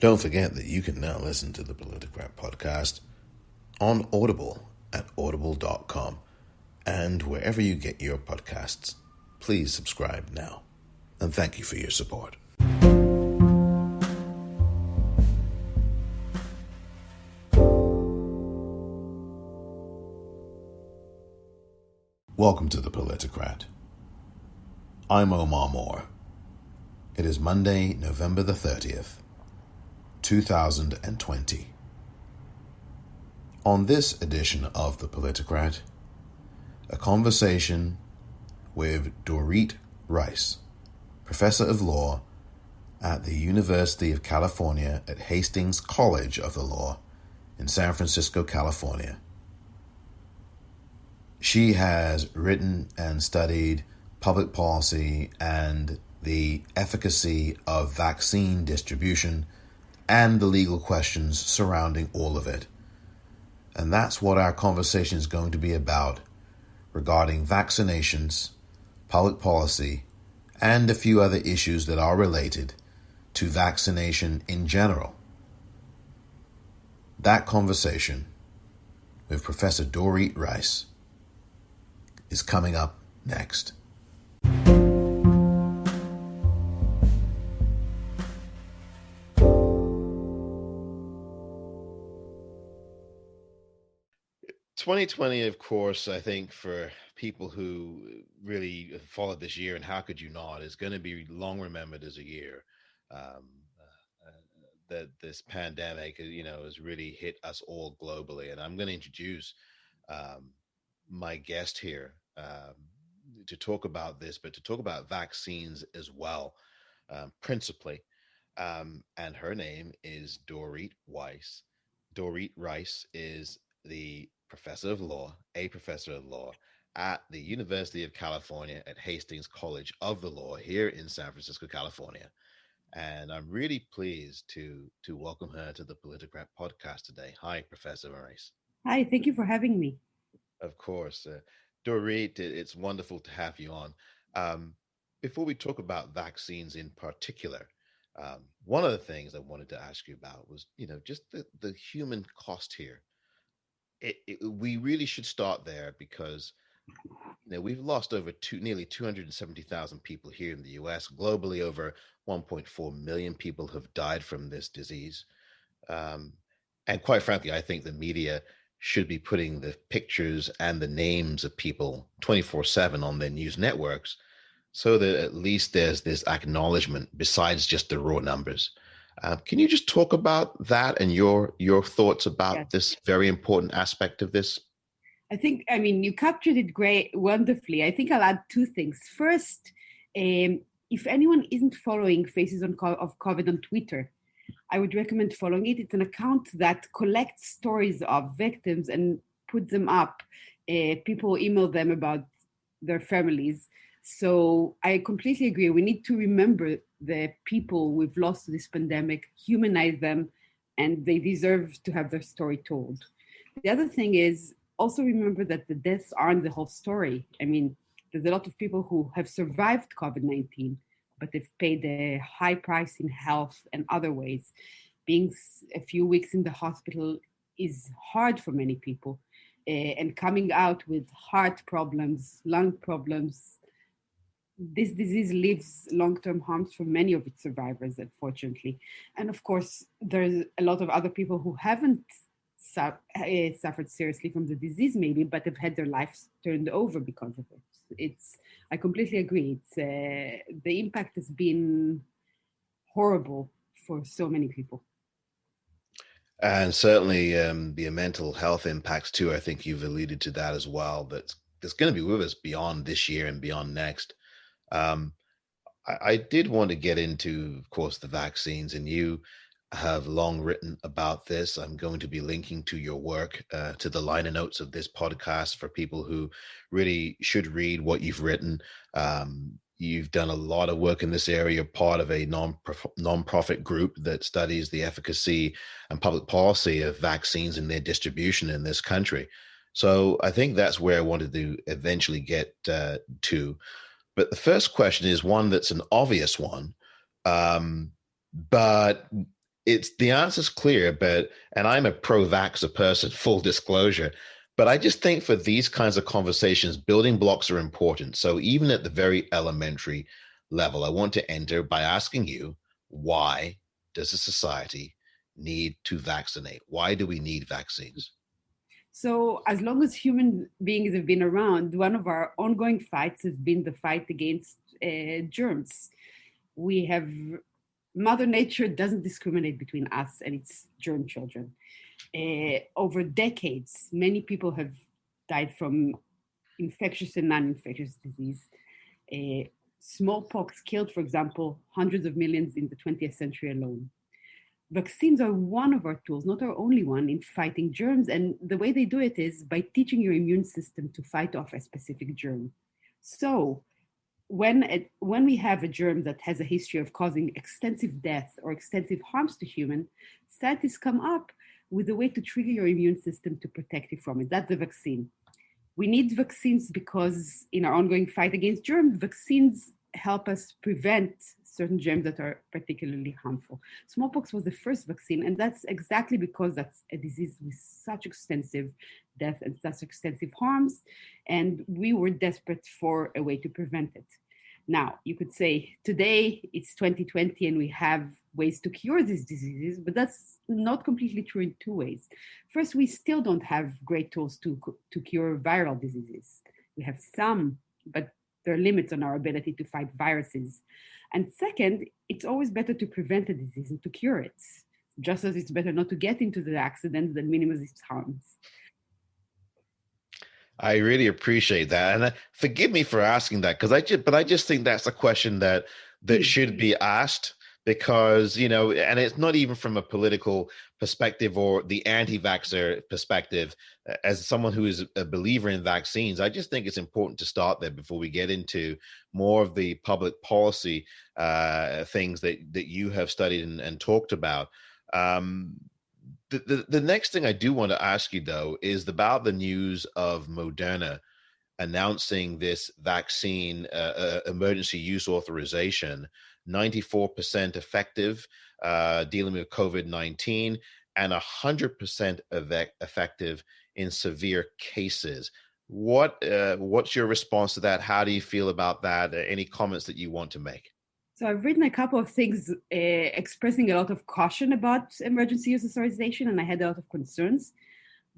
Don't forget that you can now listen to the Politicrat podcast on Audible at audible.com and wherever you get your podcasts. Please subscribe now. And thank you for your support. Welcome to the Politicrat. I'm Omar Moore. It is Monday, November the 30th, 2020. On this edition of the Politicrat, a conversation with Dorit Reiss, Professor of Law at the University of California at Hastings College of Law in San Francisco, California. She has written and studied public policy and the efficacy of vaccine distribution and the legal questions surrounding all of it. And that's what our conversation is going to be about regarding vaccinations, public policy, and a few other issues that are related to vaccination in general. That conversation with Professor Dorit Reiss is coming up next. 2020, of course, I think for people who really followed this year, and how could you not, is going to be long remembered as a year that this pandemic, has really hit us all globally. And I'm going to introduce my guest here to talk about this, but to talk about vaccines as well, principally. And her name is Dorit Reiss. Dorit Reiss is a professor of law at the University of California at Hastings College of Law here in San Francisco, California. And I'm really pleased to welcome her to the Politicrat podcast today. Hi, Professor Reiss. Hi, thank you for having me. Of course. Dorit, it's wonderful to have you on. Before we talk about vaccines in particular, one of the things I wanted to ask you about was, just the human cost here. We really should start there because, we've lost over nearly 270,000 people here in the U.S. Globally, over 1.4 million people have died from this disease. And quite frankly, I think the media should be putting the pictures and the names of people 24/7 on their news networks so that at least there's this acknowledgement besides just the raw numbers. Can you just talk about that and your thoughts about this very important aspect of this? You captured it wonderfully. I think I'll add two things. First, if anyone isn't following Faces of COVID on Twitter, I would recommend following it. It's an account that collects stories of victims and puts them up. People email them about their families. So I completely agree. We need to remember the people we've lost to this pandemic, humanize them, and they deserve to have their story told. The other thing is also remember that the deaths aren't the whole story. There's a lot of people who have survived COVID-19, but they've paid a high price in health and other ways. Being a few weeks in the hospital is hard for many people. And coming out with heart problems, lung problems, this disease leaves long-term harms for many of its survivors, unfortunately. And of course, there's a lot of other people who haven't suffered seriously from the disease maybe, but have had their lives turned over because of it. I completely agree. The impact has been horrible for so many people. And certainly the mental health impacts too. I think you've alluded to that as well. That's going to be with us beyond this year and beyond next. I did want to get into, of course, the vaccines, and you have long written about this. I'm going to be linking to your work, to the liner notes of this podcast for people who really should read what you've written. You've done a lot of work in this area, part of a non-profit group that studies the efficacy and public policy of vaccines and their distribution in this country. So I think that's where I wanted to eventually get to. But the first question is one that's an obvious one, but it's the answer's clear, but and I'm a pro-vaxxer person, full disclosure. But I just think for these kinds of conversations, building blocks are important. So even at the very elementary level, I want to enter by asking you, why does a society need to vaccinate? Why do we need vaccines? So, as long as human beings have been around, one of our ongoing fights has been the fight against germs. We have Mother Nature doesn't discriminate between us and its germ children. Over decades, many people have died from infectious and non-infectious disease. Uh, Smallpox killed, for example, hundreds of millions in the 20th century alone. Vaccines are one of our tools, not our only one, in fighting germs. And the way they do it is by teaching your immune system to fight off a specific germ. So when we have a germ that has a history of causing extensive death or extensive harms to human, scientists come up with a way to trigger your immune system to protect you from it. That's the vaccine. We need vaccines because in our ongoing fight against germs, vaccines help us prevent certain germs that are particularly harmful. Smallpox was the first vaccine, and that's exactly because that's a disease with such extensive death and such extensive harms, and we were desperate for a way to prevent it. Now, you could say today it's 2020 and we have ways to cure these diseases, but that's not completely true in two ways. First, we still don't have great tools to cure viral diseases. We have some, but there are limits on our ability to fight viruses. And second, it's always better to prevent a disease and to cure it, just as it's better not to get into the accident than minimize its harms. I really appreciate that, and forgive me for asking that because I just think that's a question that Mm. should be asked because and it's not even from a political perspective or the anti-vaxxer perspective. As someone who is a believer in vaccines, I just think it's important to start there before we get into more of the public policy things that you have studied and talked about. Um, the next thing I do want to ask you, though, is about the news of Moderna announcing this vaccine emergency use authorization, 94% effective dealing with COVID-19 and 100% effective in severe cases. What's your response to that? How do you feel about that? Any comments that you want to make? So I've written a couple of things expressing a lot of caution about emergency use authorization, and I had a lot of concerns.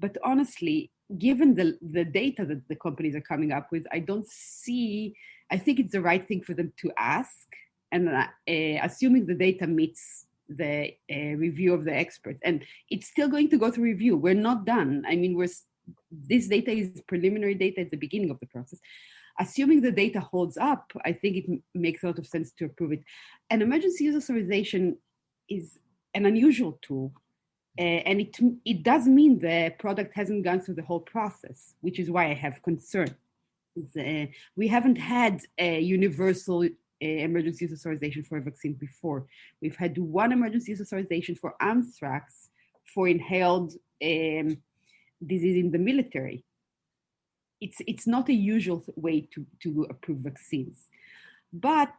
But honestly, given the data that the companies are coming up with, I think it's the right thing for them to ask, and assuming the data meets the review of the experts. And it's still going to go through review. We're not done. I mean, this data is preliminary data at the beginning of the process. Assuming the data holds up, I think it makes a lot of sense to approve it. An emergency use authorization is an unusual tool, and it does mean the product hasn't gone through the whole process, which is why I have concern. We haven't had a universal emergency use authorization for a vaccine before. We've had one emergency use authorization for anthrax for inhaled disease in the military. It's not a usual way to approve vaccines. But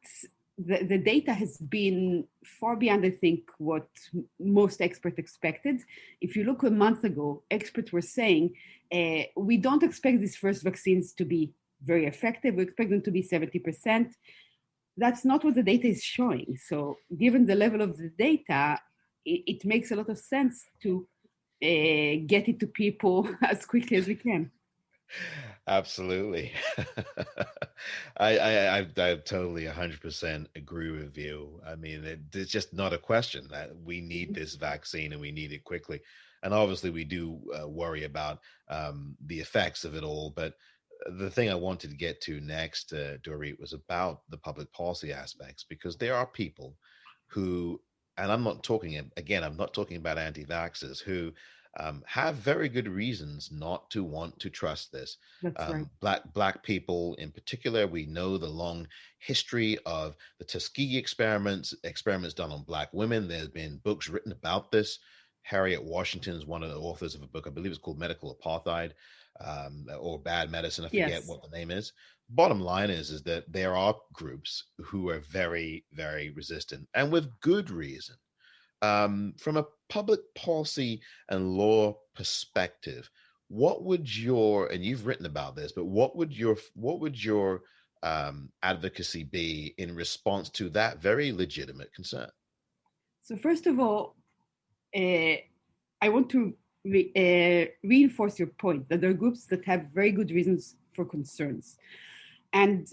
the data has been far beyond, I think, what most experts expected. If you look a month ago, experts were saying, we don't expect these first vaccines to be very effective. We expect them to be 70%. That's not what the data is showing. So given the level of the data, it makes a lot of sense to get it to people as quickly as we can. Absolutely. I totally 100% agree with you. I mean, it's just not a question that we need this vaccine and we need it quickly. And obviously, we do worry about the effects of it all. But the thing I wanted to get to next, Dorit, was about the public policy aspects, because there are people who, and I'm not talking, again, I'm not talking about anti-vaxxers who have very good reasons not to want to trust this. That's right. Black people in particular, we know the long history of the Tuskegee experiments done on Black women. There's been books written about this. Harriet Washington is one of the authors of a book, I believe it's called Medical Apartheid, or Bad Medicine. I forget Yes. what the name is. Bottom line is that there are groups who are very, very resistant, and with good reason. From a public policy and law perspective, what would your, and you've written about this, but what would your advocacy be in response to that very legitimate concern? So first of all, I want to reinforce your point that there are groups that have very good reasons for concerns. And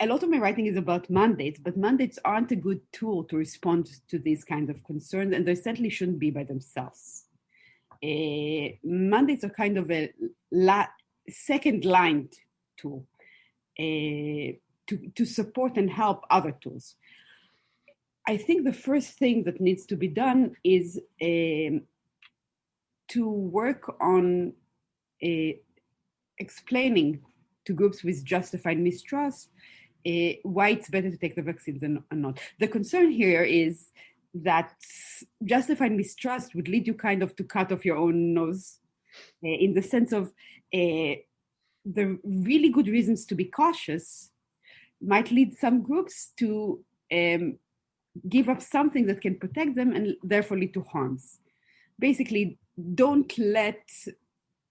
a lot of my writing is about mandates, but mandates aren't a good tool to respond to these kinds of concerns, and they certainly shouldn't be by themselves. Mandates are kind of a second line tool to support and help other tools. I think the first thing that needs to be done is to work on explaining to groups with justified mistrust why it's better to take the vaccine than not. The concern here is that justified mistrust would lead you kind of to cut off your own nose in the sense of the really good reasons to be cautious might lead some groups to give up something that can protect them and therefore lead to harms. Basically, don't let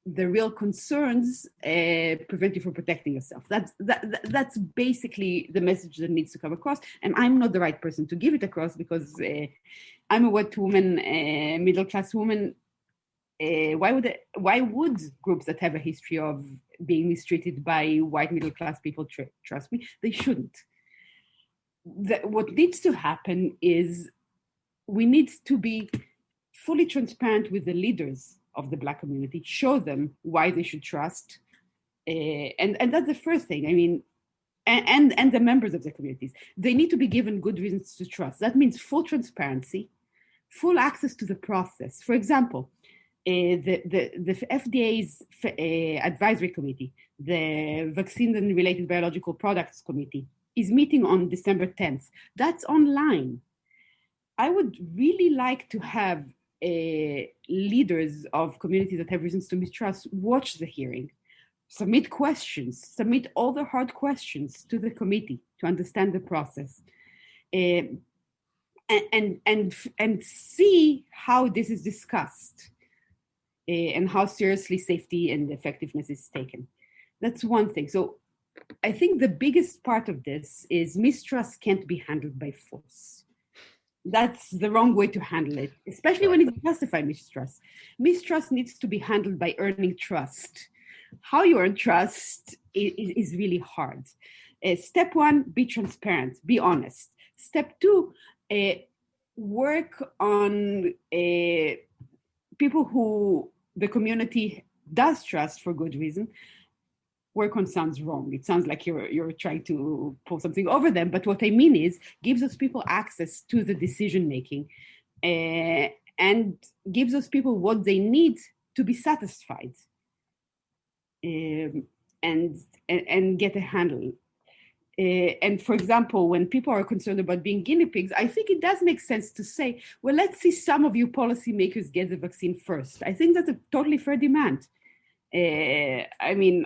the real concerns prevent you from protecting yourself. That's basically the message that needs to come across. And I'm not the right person to give it across because I'm a white woman, middle-class woman. Why would groups that have a history of being mistreated by white middle-class people trust me? They shouldn't. What needs to happen is we need to be fully transparent with the leaders of the Black community, show them why they should trust. And that's the first thing. I mean, and the members of the communities, they need to be given good reasons to trust. That means full transparency, full access to the process. For example, the FDA's advisory committee, the Vaccine and Related Biological Products Committee, is meeting on December 10th. That's online. I would really like to have leaders of communities that have reasons to mistrust watch the hearing, submit questions, submit all the hard questions to the committee to understand the process, and see how this is discussed and how seriously safety and effectiveness is taken. That's one thing. So I think the biggest part of this is mistrust can't be handled by force. That's the wrong way to handle it, especially when it's justified mistrust. Mistrust needs to be handled by earning trust. How you earn trust is really hard. Step one, be transparent, be honest. Step two, work on people who the community does trust for good reason. Work on sounds wrong. It sounds like you're trying to pull something over them. But what I mean is gives those people access to the decision making and gives those people what they need to be satisfied and get a handle. And for example, when people are concerned about being guinea pigs, I think it does make sense to say, well, let's see some of you policymakers get the vaccine first. I think that's a totally fair demand. I mean,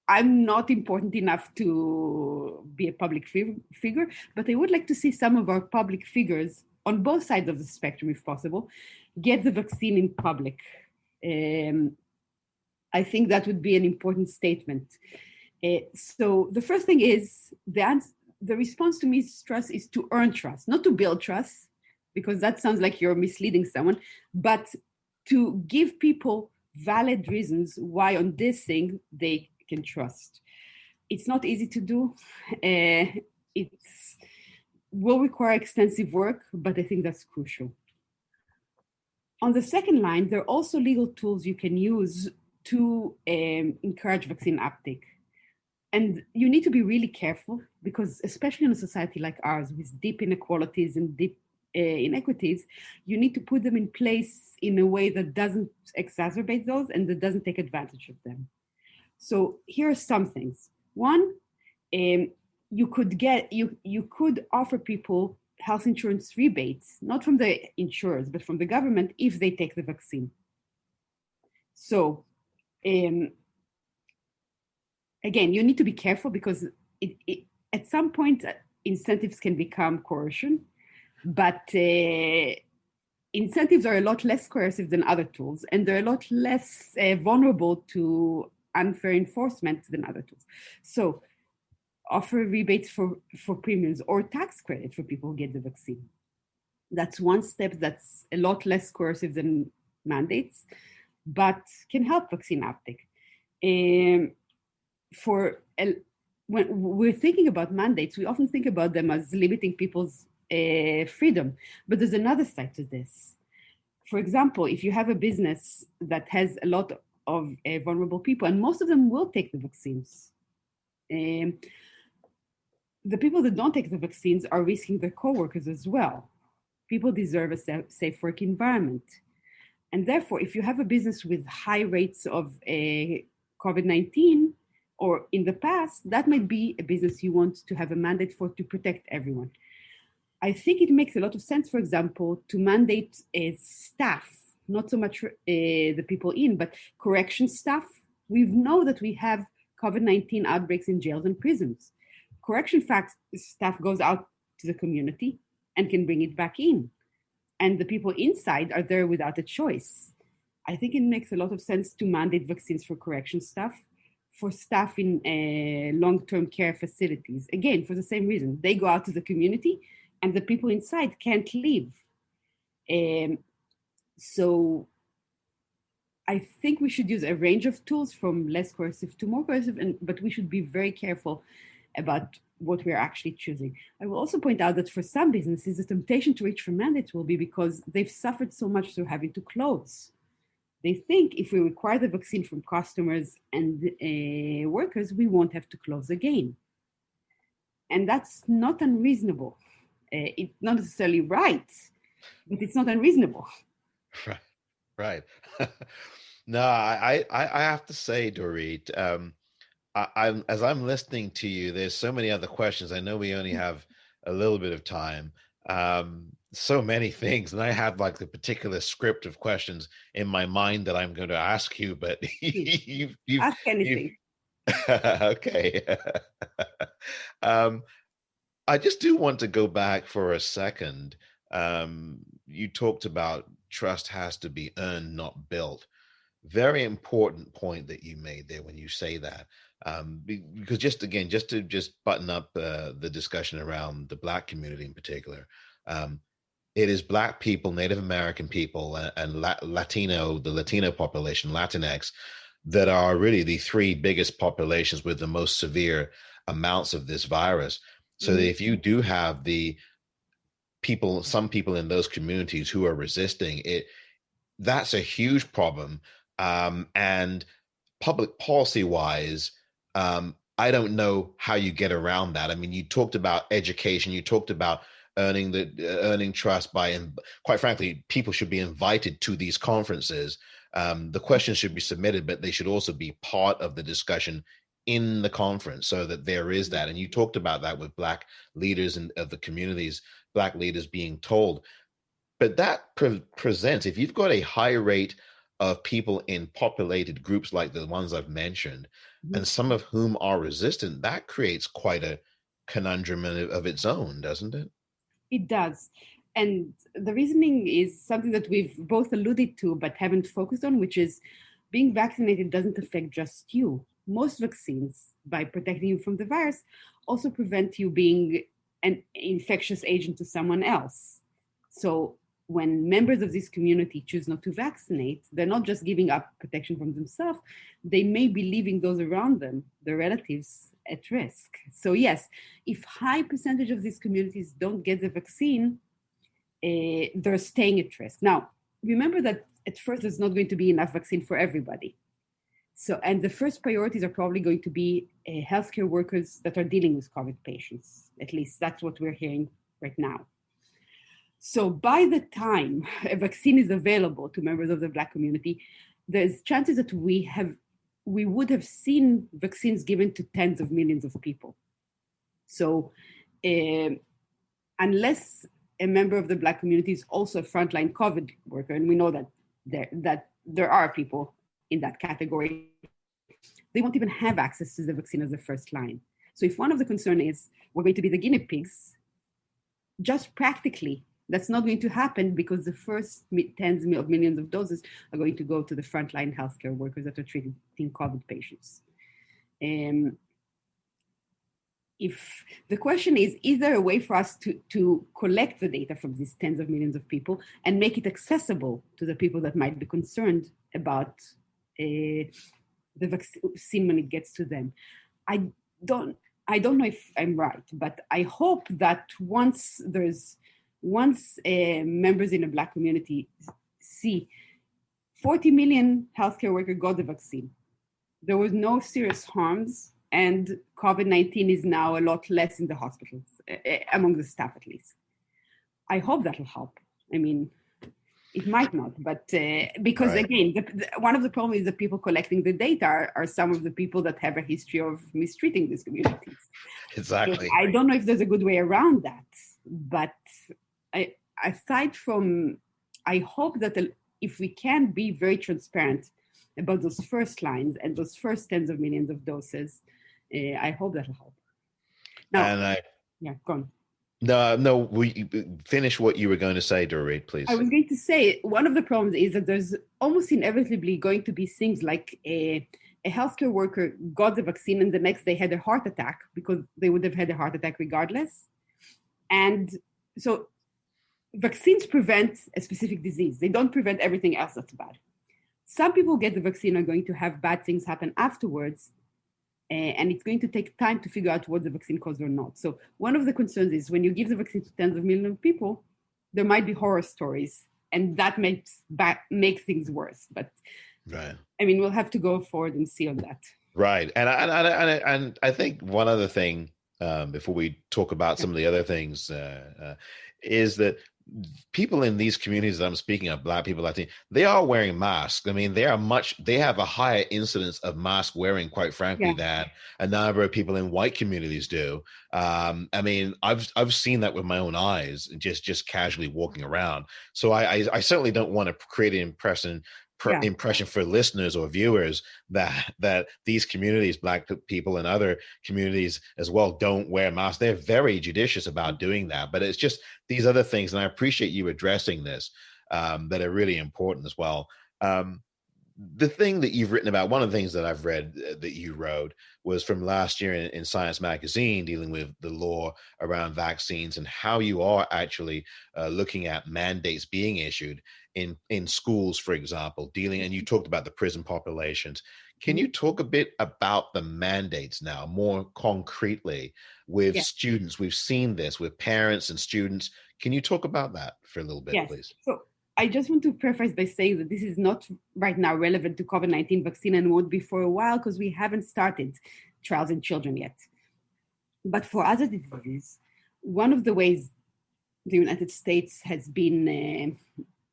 I'm not important enough to be a public figure, but I would like to see some of our public figures on both sides of the spectrum, if possible, get the vaccine in public. I think that would be an important statement. So the first thing is the response to mistrust is to earn trust, not to build trust, because that sounds like you're misleading someone, but to give people valid reasons why on this thing they can trust. It's not easy to do. It will require extensive work, but I think that's crucial. On the second line, there are also legal tools you can use to encourage vaccine uptake. And you need to be really careful because, especially in a society like ours with deep inequalities and deep inequities, you need to put them in place in a way that doesn't exacerbate those and that doesn't take advantage of them. So here are some things. One, you could offer people health insurance rebates, not from the insurers, but from the government if they take the vaccine. So again, you need to be careful because at some point, incentives can become coercion. But incentives are a lot less coercive than other tools, and they're a lot less vulnerable to unfair enforcement than other tools. So offer rebates for premiums or tax credit for people who get the vaccine. That's one step that's a lot less coercive than mandates, but can help vaccine uptake. When we're thinking about mandates, we often think about them as limiting people's freedom, but there's another side to this. For example, if you have a business that has a lot of vulnerable people, and most of them will take the vaccines, the people that don't take the vaccines are risking their coworkers as well. People deserve a safe work environment. And therefore, if you have a business with high rates of COVID-19, or in the past, that might be a business you want to have a mandate for to protect everyone. I think it makes a lot of sense, for example, to mandate staff, not so much the people in, but correction staff. We know that we have COVID-19 outbreaks in jails and prisons. Correction staff goes out to the community and can bring it back in. And the people inside are there without a choice. I think it makes a lot of sense to mandate vaccines for correction staff, for staff in long-term care facilities. Again, for the same reason, they go out to the community and the people inside can't leave. So I think we should use a range of tools from less coercive to more coercive, but we should be very careful about what we're actually choosing. I will also point out that for some businesses, the temptation to reach for mandates will be because they've suffered so much through having to close. They think if we require the vaccine from customers and workers, we won't have to close again. And that's not unreasonable. It's not necessarily right, but it's not unreasonable. Right. No, I have to say, Dorit, as I'm listening to you, there's so many other questions. I know we only have a little bit of time. So many things, and I have like the particular script of questions in my mind that I'm going to ask you, but you've ask anything. Okay. I just do want to go back for a second. You talked about trust has to be earned, not built. Very important point that you made there when you say that. Because just to button up the discussion around the Black community in particular, it is Black people, Native American people, and Latino population, Latinx, that are really the three biggest populations with the most severe amounts of this virus. So that if you do have some people in those communities who are resisting it, that's a huge problem. And public policy wise, I don't know how you get around that. I mean, you talked about education, you talked about earning trust and quite frankly, people should be invited to these conferences. The questions should be submitted, but they should also be part of the discussion in the conference so that there is that. And you talked about that with Black leaders of the communities, Black leaders being told. But that presents, if you've got a high rate of people in populated groups like the ones I've mentioned, and some of whom are resistant, that creates quite a conundrum of its own, doesn't it? It does. And the reasoning is something that we've both alluded to but haven't focused on, which is being vaccinated doesn't affect just you. Most vaccines, by protecting you from the virus, also prevent you being an infectious agent to someone else. So when members of this community choose not to vaccinate, they're not just giving up protection from themselves, they may be leaving those around them, their relatives, at risk. So yes, if high percentage of these communities don't get the vaccine, they're staying at risk. Now, remember that at first there's not going to be enough vaccine for everybody. So, and the first priorities are probably going to be healthcare workers that are dealing with COVID patients. At least that's what we're hearing right now. So by the time a vaccine is available to members of the Black community, there's chances that we would have seen vaccines given to tens of millions of people. So unless a member of the Black community is also a frontline COVID worker, and we know that there are people in that category, they won't even have access to the vaccine as the first line. So if one of the concern is we're going to be the guinea pigs, just practically, That's not going to happen because the first tens of millions of doses are going to go to the frontline healthcare workers that are treating COVID patients. If the question is there a way for us to collect the data from these tens of millions of people and make it accessible to the people that might be concerned about the vaccine when it gets to them? I don't know if I'm right, but I hope that once members in the Black community see 40 million healthcare workers got the vaccine, there was no serious harms, and COVID-19 is now a lot less in the hospitals, among the staff at least. I hope that'll help. I mean, it might not, but because right. Again, one of the problems is that people collecting the data are some of the people that have a history of mistreating these communities. Exactly. So I don't know if there's a good way around that, but aside from, I hope that if we can be very transparent about those first lines and those first tens of millions of doses, I hope that'll help. Now, go on. No, we finish what you were going to say, Dorit, please. I was going to say, one of the problems is that there's almost inevitably going to be things like a healthcare worker got the vaccine and the next day had a heart attack because they would have had a heart attack regardless. And so vaccines prevent a specific disease. They don't prevent everything else that's bad. Some people get the vaccine are going to have bad things happen afterwards, and it's going to take time to figure out what the vaccine caused or not. So one of the concerns is when you give the vaccine to tens of millions of people, there might be horror stories, and that makes things worse. But right. I mean, we'll have to go forward and see on that. Right, and I think one other thing before we talk about some of the other things is that people in these communities that I'm speaking of, Black people, Latino, they are wearing masks. I mean, they have a higher incidence of mask wearing, quite frankly, than a number of people in white communities do. I mean, I've seen that with my own eyes, just casually walking around. So I certainly don't want to create an impression for listeners or viewers that these communities, Black people and other communities as well, don't wear masks. They're very judicious about doing that, but it's just these other things, and I appreciate you addressing this, that are really important as well. The thing that you've written about, one of the things that I've read that you wrote was from last year in Science Magazine, dealing with the law around vaccines and how you are actually looking at mandates being issued in schools, for example, and you talked about the prison populations. Can you talk a bit about the mandates now, more concretely with students? We've seen this with parents and students. Can you talk about that for a little bit, please? So I just want to preface by saying that this is not right now relevant to COVID-19 vaccine and won't be for a while because we haven't started trials in children yet. But for other diseases, one of the ways the United States has been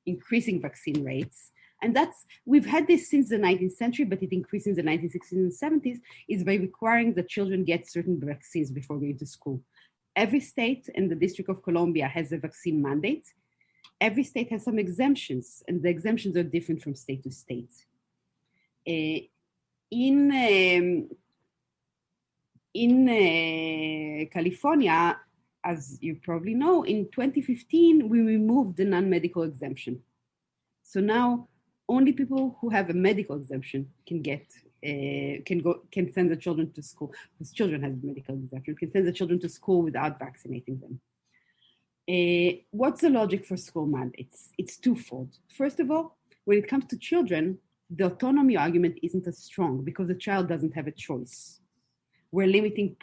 increasing vaccine rates, and we've had this since the 19th century, but it increased in the 1960s and 70s, is by requiring that children get certain vaccines before going to school. Every state and the District of Columbia has a vaccine mandate. Every state has some exemptions, and the exemptions are different from state to state. In California, as you probably know, in 2015, we removed the non-medical exemption. So now only people who have a medical exemption can send the children to school. Because children have a medical exemption, can send the children to school without vaccinating them. What's the logic for school mandates? It's twofold. First of all, when it comes to children, the autonomy argument isn't as strong because the child doesn't have a choice. We're limiting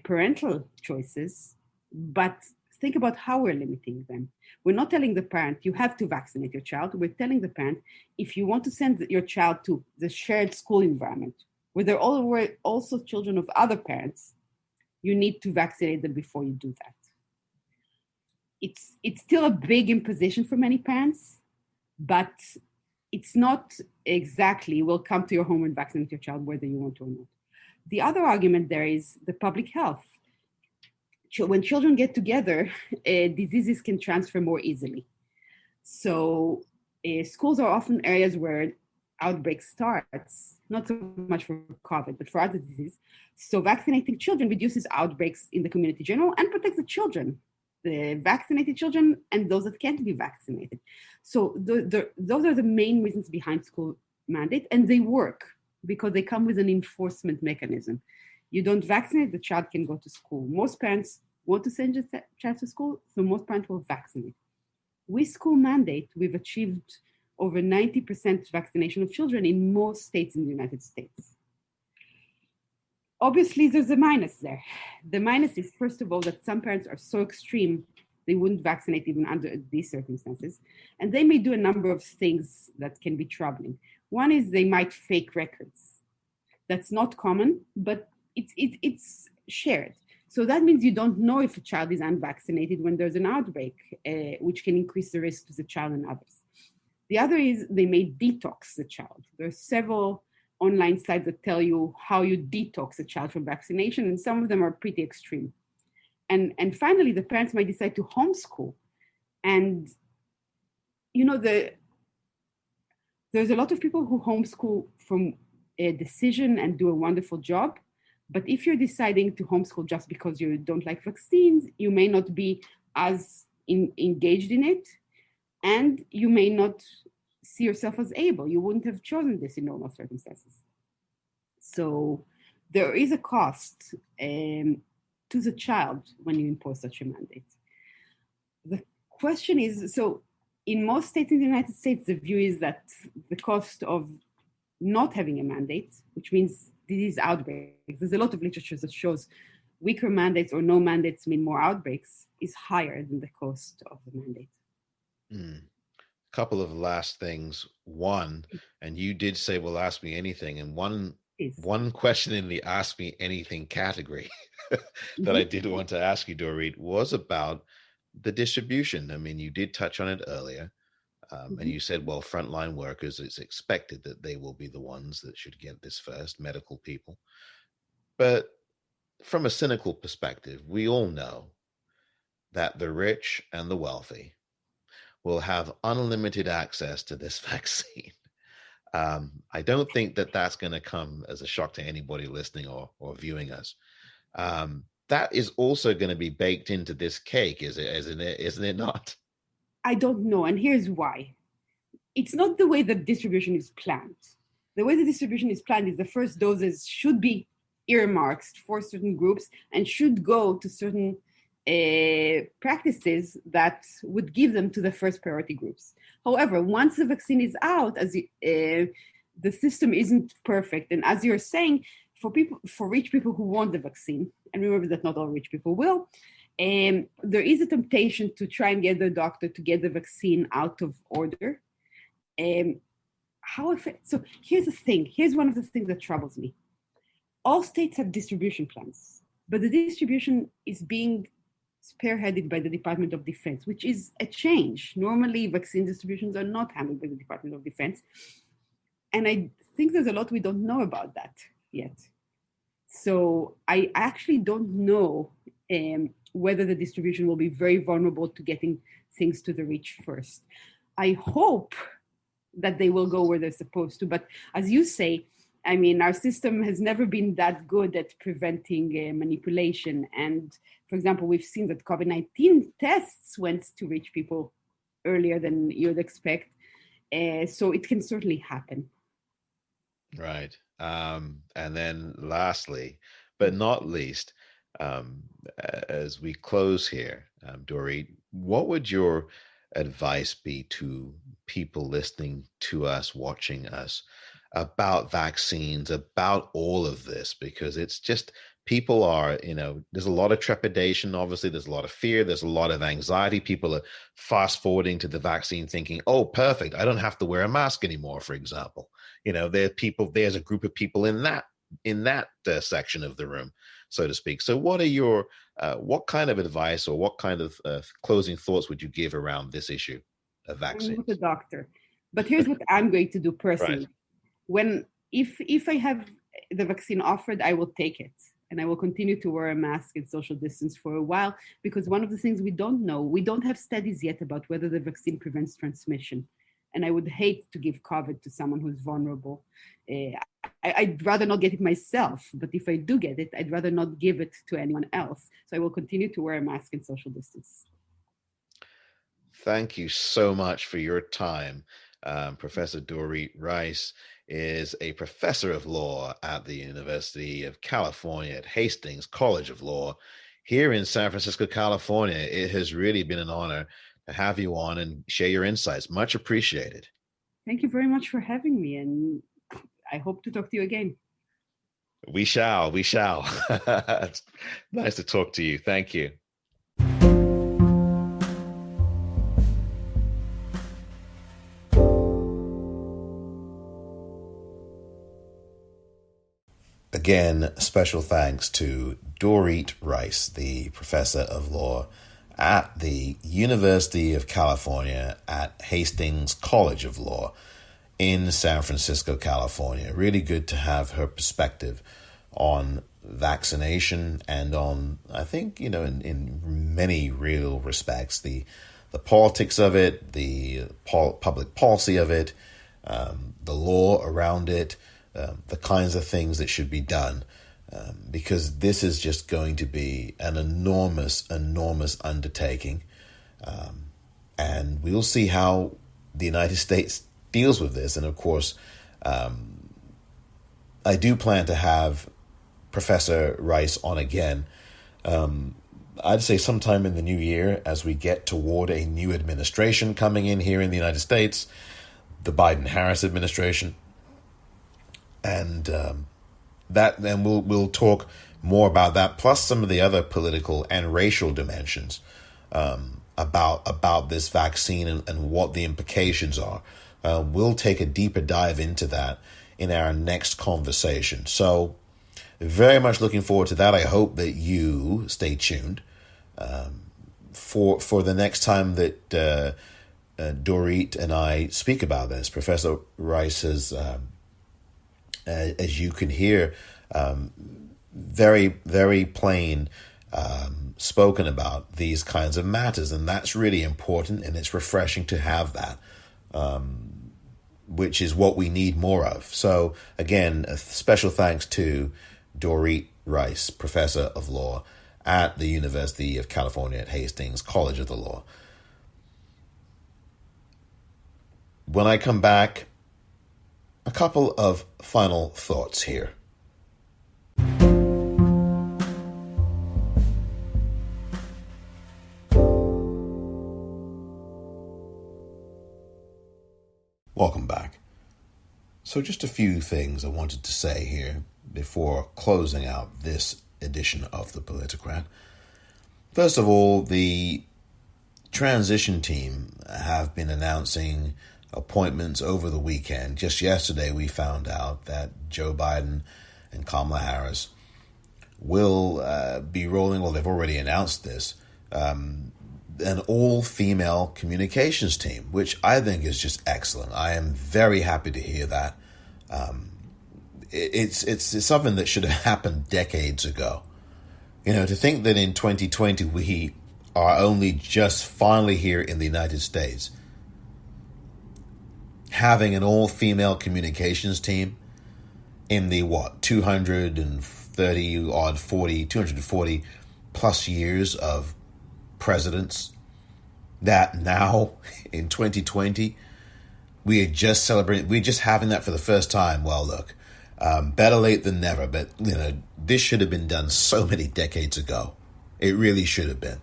parental choices, but think about how we're limiting them. We're not telling the parent, you have to vaccinate your child. We're telling the parent, if you want to send your child to the shared school environment, where there are also children of other parents, you need to vaccinate them before you do that. It's still a big imposition for many parents, but it's not exactly, we'll come to your home and vaccinate your child whether you want to or not. The other argument there is the public health. When children get together, diseases can transfer more easily. So schools are often areas where outbreak starts, not so much for COVID, but for other diseases. So vaccinating children reduces outbreaks in the community general and protects the children the vaccinated children and those that can't be vaccinated. So those are the main reasons behind school mandate, and they work because they come with an enforcement mechanism. You don't vaccinate, the child can go to school. Most parents want to send their child to school, so most parents will vaccinate. With school mandate, we've achieved over 90% vaccination of children in most states in the United States. Obviously, there's a minus there. The minus is, first of all, that some parents are so extreme, they wouldn't vaccinate even under these circumstances. And they may do a number of things that can be troubling. One is they might fake records. That's not common, but it's shared. So that means you don't know if a child is unvaccinated when there's an outbreak, which can increase the risk to the child and others. The other is they may detox the child. There are several online sites that tell you how you detox a child from vaccination, and some of them are pretty extreme. And finally, the parents might decide to homeschool. And, there's a lot of people who homeschool from a decision and do a wonderful job. But if you're deciding to homeschool just because you don't like vaccines, you may not be as engaged in it, and you may not see yourself as able. You wouldn't have chosen this in normal circumstances. So there is a cost to the child when you impose such a mandate. The question is, so in most states in the United States, the view is that the cost of not having a mandate, which means disease outbreaks, there's a lot of literature that shows weaker mandates or no mandates mean more outbreaks, is higher than the cost of the mandate. Couple of last things. One, and you did say, well, ask me anything. And one question in the ask me anything category that I did want to ask you, Dorit, was about the distribution. I mean, you did touch on it earlier. And you said, well, frontline workers, it's expected that they will be the ones that should get this first, medical people. But from a cynical perspective, we all know that the rich and the wealthy will have unlimited access to this vaccine. I don't think that that's going to come as a shock to anybody listening or viewing us. That is also going to be baked into this cake, isn't it not? I don't know, and here's why. It's not the way the distribution is planned. The way the distribution is planned is the first doses should be earmarked for certain groups and should go to certain practices that would give them to the first priority groups. However, once the vaccine is out, the system isn't perfect. And as you're saying, for rich people who want the vaccine, and remember that not all rich people will, there is a temptation to try and get the doctor to get the vaccine out of order. So here's the thing. Here's one of the things that troubles me. All states have distribution plans, but the distribution is being spearheaded by the Department of Defense, which is a change. Normally, vaccine distributions are not handled by the Department of Defense. And I think there's a lot we don't know about that yet. So I actually don't know whether the distribution will be very vulnerable to getting things to the rich first. I hope that they will go where they're supposed to. But as you say, I mean, our system has never been that good at preventing manipulation. And for example, we've seen that COVID-19 tests went to rich people earlier than you'd expect. So it can certainly happen. Right. And then lastly, but not least, as we close here, Dorit, what would your advice be to people listening to us, watching us, about vaccines, about all of this? Because it's just, people are, there's a lot of trepidation, obviously, there's a lot of fear, there's a lot of anxiety. People are fast forwarding to the vaccine thinking, oh, perfect, I don't have to wear a mask anymore, for example. There's a group of people in that section of the room, so to speak. So what kind of advice or what kind of closing thoughts would you give around this issue of vaccines? I'm not a doctor, but here's what I'm going to do personally. Right. If I have the vaccine offered, I will take it. And I will continue to wear a mask and social distance for a while, because one of the things we don't know, we don't have studies yet about whether the vaccine prevents transmission. And I would hate to give COVID to someone who's vulnerable. I'd rather not get it myself, but if I do get it, I'd rather not give it to anyone else. So I will continue to wear a mask and social distance. Thank you so much for your time. Professor Dorit Reiss is a professor of law at the University of California at Hastings College of Law here in San Francisco, California. It has really been an honor to have you on and share your insights. Much appreciated. Thank you very much for having me, and I hope to talk to you again. We shall. We shall. It's nice to talk to you. Thank you. Again, special thanks to Dorit Reiss, the professor of law at the University of California at Hastings College of Law in San Francisco, California. Really good to have her perspective on vaccination and on, I think, in many real respects, the politics of it, the public policy of it, the law around it, the kinds of things that should be done, because this is just going to be an enormous undertaking. And we'll see how the United States deals with this. And of course, I do plan to have Professor Reiss on again. I'd say sometime in the new year, as we get toward a new administration coming in here in the United States, the Biden-Harris administration. And then we'll talk more about that, plus some of the other political and racial dimensions about this vaccine and what the implications are. We'll take a deeper dive into that in our next conversation. So very much looking forward to that. I hope that you stay tuned for the next time that Dorit and I speak about this. Professor Reiss has, as you can hear, very, very plain spoken about these kinds of matters. And that's really important, and it's refreshing to have that, which is what we need more of. So again, a special thanks to Dorit Reiss, professor of law at the University of California at Hastings College of the Law. When I come back, a couple of final thoughts here. Welcome back. So just a few things I wanted to say here before closing out this edition of The Politicrat. First of all, the transition team have been announcing appointments over the weekend. Just yesterday, we found out that Joe Biden and Kamala Harris will be rolling, well, they've already announced this, an all-female communications team, which I think is just excellent. I am very happy to hear that. It's something that should have happened decades ago. To think that in 2020 we are only just finally here in the United States having an all-female communications team in the 240 plus years of presidents, that now in 2020 we are just celebrating, we're just having that for the first time. Well, look, better late than never, but this should have been done so many decades ago. It really should have been.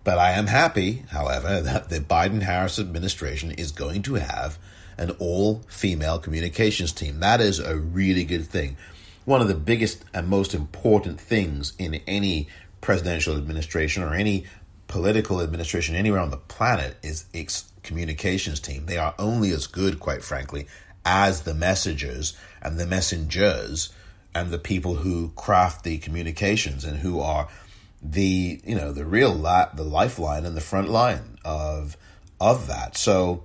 But I am happy, however, that the Biden-Harris administration is going to have an all-female communications team. That is a really good thing. One of the biggest and most important things in any presidential administration or any political administration anywhere on the planet is its communications team. They are only as good, quite frankly, as the messengers and the the people who craft the communications and who are the lifeline and the front line of that. So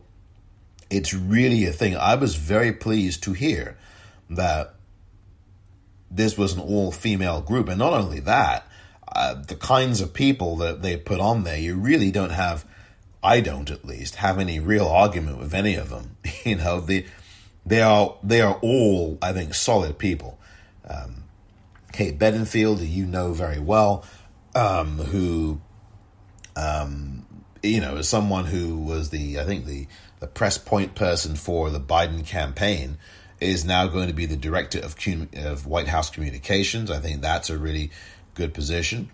it's really a thing. I was very pleased to hear that this was an all-female group. And not only that, the kinds of people that they put on there, you really don't have, I don't at least, have any real argument with any of them. They are all, I think, solid people. Kate Bedingfield, who you know very well, who as someone who was the press point person for the Biden campaign, is now going to be the director of White House communications. I think that's a really good position.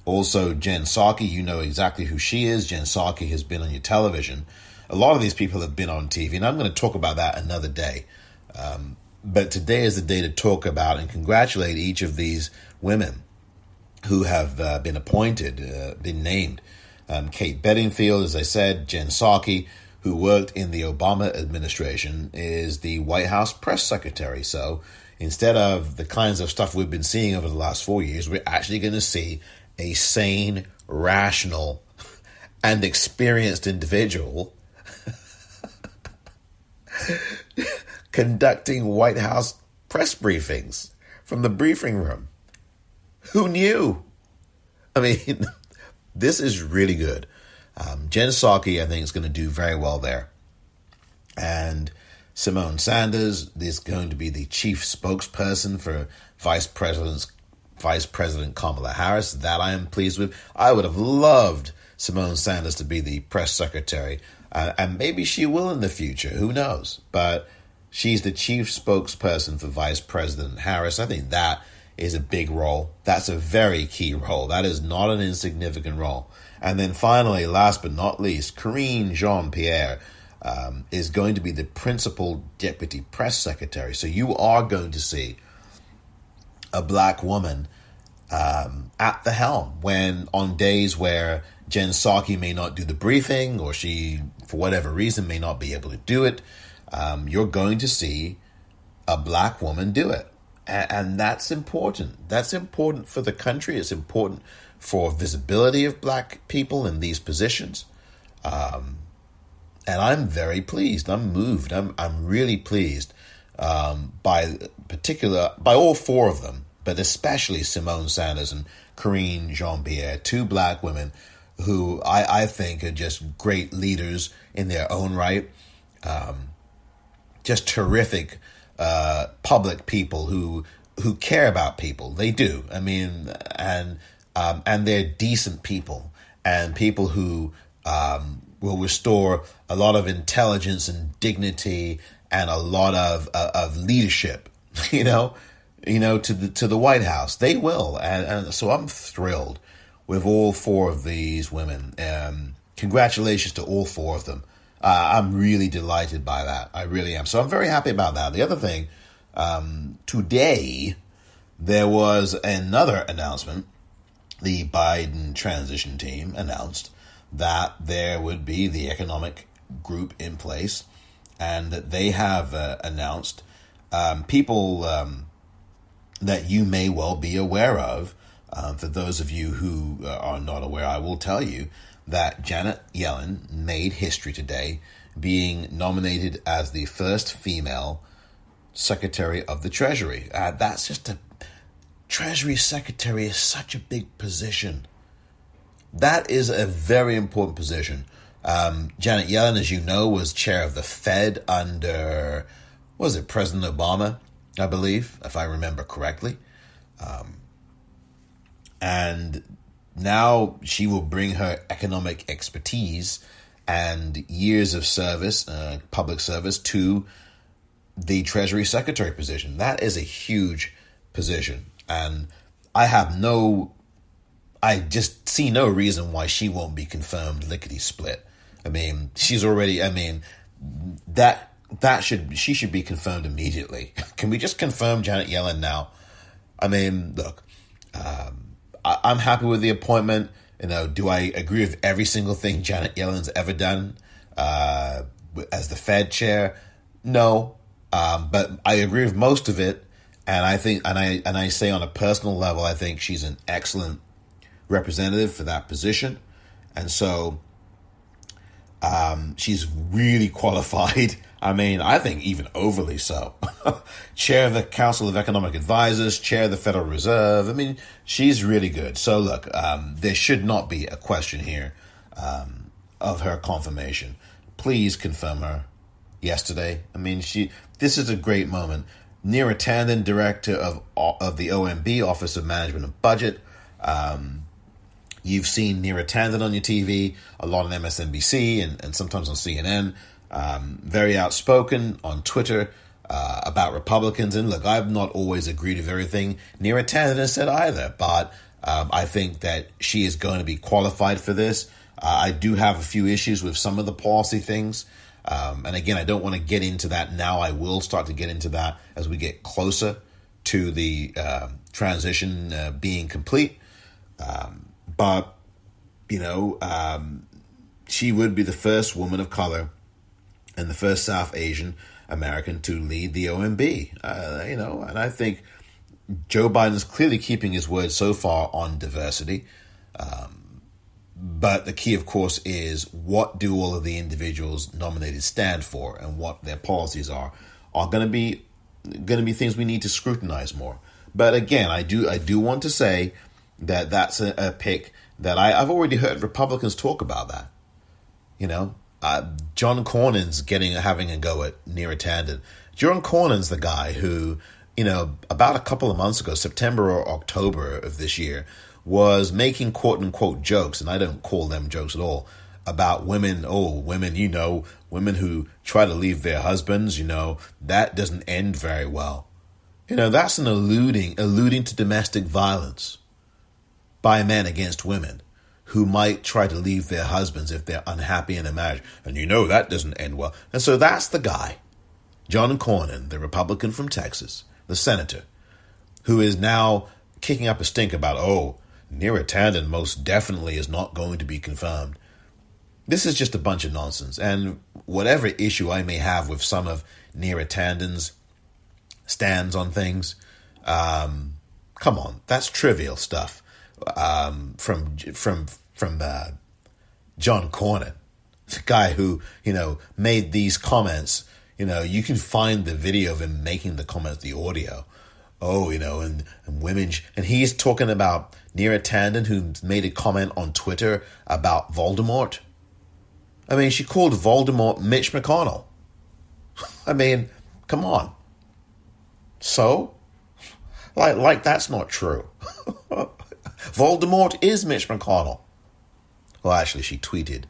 Also, Jen Psaki, you know exactly who she is. Jen Psaki has been on your television. A lot of these people have been on TV, and I'm going to talk about that another day. But today is the day to talk about and congratulate each of these women who have been appointed, been named. Kate Bedingfield, as I said, Jen Psaki, who worked in the Obama administration, is the White House press secretary. So instead of the kinds of stuff we've been seeing over the last 4 years, we're actually going to see a sane, rational, and experienced individual conducting White House press briefings from the briefing room. Who knew? I mean, this is really good. Jen Psaki, I think, is going to do very well there. And Simone Sanders is going to be the chief spokesperson for Vice President Kamala Harris. That I am pleased with. I would have loved Simone Sanders to be the press secretary. And maybe she will in the future. Who knows? But she's the chief spokesperson for Vice President Harris. I think that is a big role. That's a very key role. That is not an insignificant role. And then finally, last but not least, Karine Jean-Pierre is going to be the principal deputy press secretary. So you are going to see a black woman at the helm when on days where Jen Psaki may not do the briefing, or she, for whatever reason, may not be able to do it. You're going to see a black woman do it. And that's important. That's important for the country. It's important for visibility of black people in these positions. And I'm very pleased. I'm moved. I'm really pleased by all four of them, but especially Simone Sanders and Karine Jean-Pierre, two black women who I think are just great leaders in their own right. Just terrific public people who care about people. They do. I mean, and they're decent people, and people who will restore a lot of intelligence and dignity and a lot of leadership, to the White House. They will, and so I'm thrilled with all four of these women. Congratulations to all four of them. I'm really delighted by that. I really am. So I'm very happy about that. The other thing, today there was another announcement. The Biden transition team announced that there would be the economic group in place, and that they have announced people that you may well be aware of. For those of you who are not aware, I will tell you that Janet Yellen made history today, being nominated as the first female Secretary of the Treasury. That's just Treasury Secretary is such a big position. That is a very important position. Janet Yellen, as you know, was chair of the Fed under, President Obama, I believe, if I remember correctly. And now she will bring her economic expertise and years of service, public service, to the Treasury Secretary position. That is a huge position. And I just see no reason why she won't be confirmed lickety-split. I mean, she should be confirmed immediately. Can we just confirm Janet Yellen now? I mean, look, I'm happy with the appointment. Do I agree with every single thing Janet Yellen's ever done as the Fed chair? No, but I agree with most of it. And I think, and I say on a personal level, I think she's an excellent representative for that position, and so she's really qualified. I mean, I think even overly so. Chair of the Council of Economic Advisors, chair of the Federal Reserve. I mean, she's really good. So look, there should not be a question here of her confirmation. Please confirm her yesterday. I mean, this is a great moment. Neera Tanden, director of the OMB, Office of Management and Budget. You've seen Neera Tanden on your TV, a lot on MSNBC and sometimes on CNN, very outspoken on Twitter about Republicans. And look, I've not always agreed with everything Neera Tanden has said either, but I think that she is going to be qualified for this. I do have a few issues with some of the policy things. And again, I don't want to get into that now. I will start to get into that as we get closer to the transition being complete. But, she would be the first woman of color and the first South Asian American to lead the OMB. And I think Joe Biden is clearly keeping his word so far on diversity. But the key, of course, is what do all of the individuals nominated stand for, and what their policies are going to be things we need to scrutinize more. But again, I do want to say that that's a pick that I've already heard Republicans talk about that. John Cornyn's having a go at Neera Tanden. John Cornyn's the guy who, about a couple of months ago, September or October of this year, was making quote unquote jokes, and I don't call them jokes at all, about women. Oh, women who try to leave their husbands, that doesn't end very well. That's an alluding to domestic violence by men against women who might try to leave their husbands if they're unhappy in a marriage. And that doesn't end well. And so that's the guy, John Cornyn, the Republican from Texas, the senator, who is now kicking up a stink about, Neera Tanden most definitely is not going to be confirmed. This is just a bunch of nonsense. And whatever issue I may have with some of Neera Tanden's stands on things, come on, that's trivial stuff. From John Cornyn, the guy who, made these comments. You can find the video of him making the comments, the audio. And women, and he's talking about Neera Tanden, who made a comment on Twitter about Voldemort. I mean, she called Voldemort Mitch McConnell. I mean, come on. So, like that's not true. Voldemort is Mitch McConnell. Well, actually, she tweeted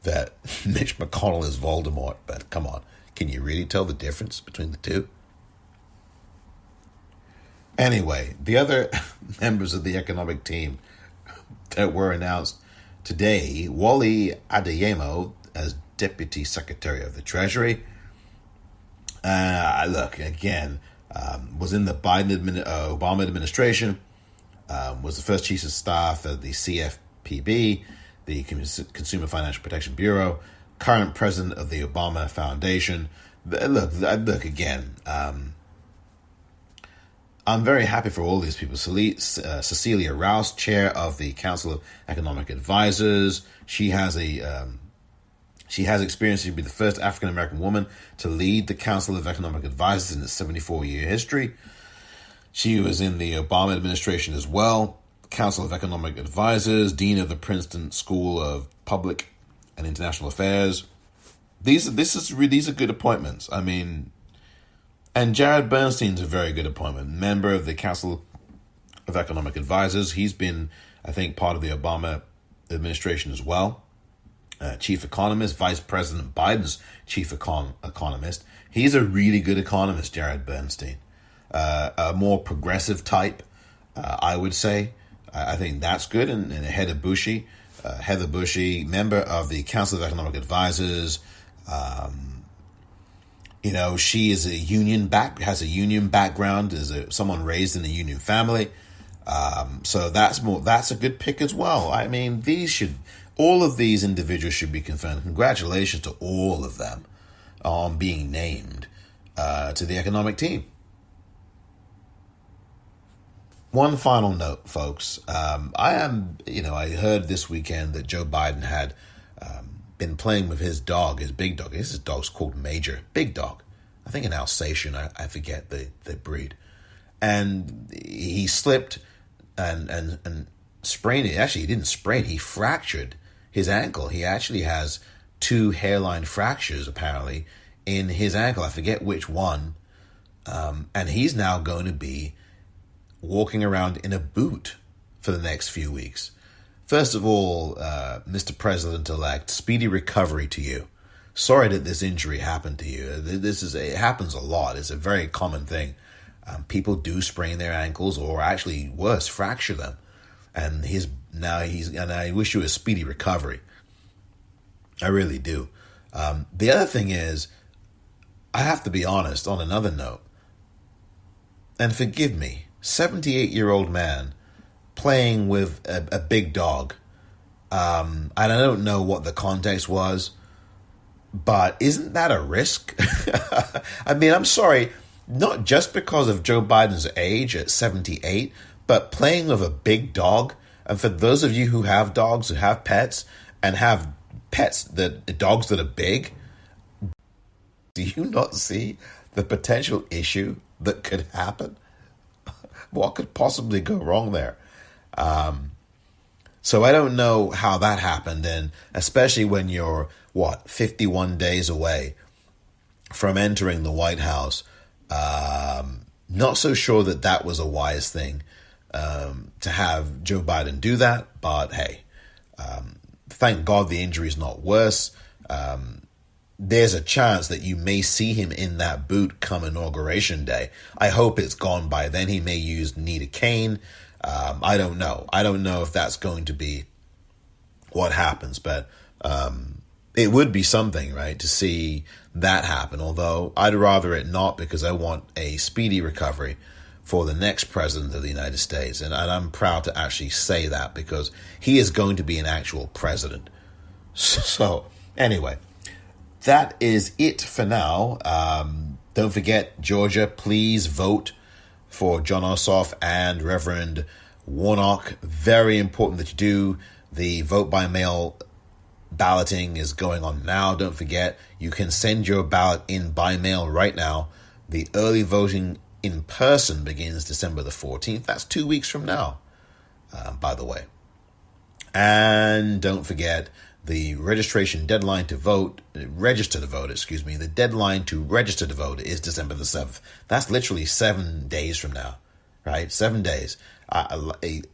that Mitch McConnell is Voldemort, but come on. Can you really tell the difference between the two? Anyway, the other members of the economic team that were announced today, Wally Adeyemo as Deputy Secretary of the Treasury. Look, again, was in the Obama administration, was the first chief of staff at the CFPB, the Consumer Financial Protection Bureau, current president of the Obama Foundation. Look again, I'm very happy for all these people. Cecilia Rouse, chair of the Council of Economic Advisors. She has experience to be the first African American woman to lead the Council of Economic Advisors in its 74-year history. She was in the Obama administration as well. Council of Economic Advisors, dean of the Princeton School of Public and International Affairs. These are good appointments. I mean. And Jared Bernstein's a very good appointment, member of the Council of Economic Advisors. He's been, I think, part of the Obama administration as well. Chief economist, Vice President Biden's chief economist. He's a really good economist, Jared Bernstein. A more progressive type, I would say. I think that's good. And Heather Bushey, member of the Council of Economic Advisors. She is has a union background, someone raised in a union family. So that's a good pick as well. I mean, all of these individuals should be confirmed. Congratulations to all of them on being named to the economic team. One final note, folks. I heard this weekend that Joe Biden had been playing with his dog, his big dog. His dog's called Major, big dog. I think an Alsatian. I forget the breed. And he slipped and sprained it. Actually, he didn't sprain. He fractured his ankle. He actually has 2 hairline fractures apparently in his ankle. I forget which one. And he's now going to be walking around in a boot for the next few weeks. First of all, Mr. President-elect, speedy recovery to you. Sorry that this injury happened to you. It happens a lot. It's a very common thing. People do sprain their ankles, or actually worse, fracture them. And I wish you a speedy recovery. I really do. The other thing is, I have to be honest on another note. And forgive me, 78-year-old man playing with a big dog. And I don't know what the context was, but isn't that a risk? I mean, I'm sorry, not just because of Joe Biden's age at 78, but playing with a big dog. And for those of you who have dogs, who have pets, and have dogs that are big, do you not see the potential issue that could happen? What could possibly go wrong there? So I don't know how that happened, and especially when you're, 51 days away from entering the White House. Not so sure that was a wise thing to have Joe Biden do that, but hey, thank God the injury is not worse. There's a chance that you may see him in that boot come Inauguration Day. I hope it's gone by then. He may need a cane. I don't know. I don't know if that's going to be what happens, but it would be something, right, to see that happen. Although I'd rather it not, because I want a speedy recovery for the next president of the United States. And I'm proud to actually say that, because he is going to be an actual president. So anyway, that is it for now. Don't forget, Georgia, please vote for Jon Ossoff and Reverend Warnock. Very important that you do. The vote by mail balloting is going on now. Don't forget, you can send your ballot in by mail right now. The early voting in person begins December the 14th. That's 2 weeks from now, by the way. And don't forget, the registration deadline to vote, the deadline to register to vote is December the 7th. That's literally 7 days from now, right? 7 days.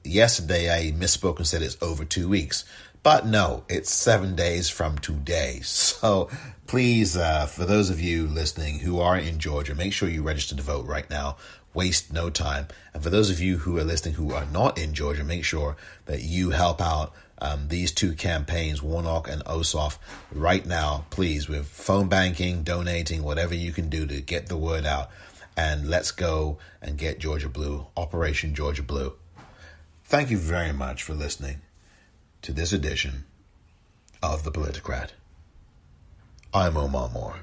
Yesterday I misspoke and said it's over 2 weeks. But no, it's 7 days from today. So please, for those of you listening who are in Georgia, make sure you register to vote right now. Waste no time. And for those of you who are listening who are not in Georgia, make sure that you help out these two campaigns, Warnock and Ossoff, right now, please, with phone banking, donating, whatever you can do to get the word out. And let's go and get Georgia Blue, Operation Georgia Blue. Thank you very much for listening to this edition of The Politicrat. I'm Omar Moore.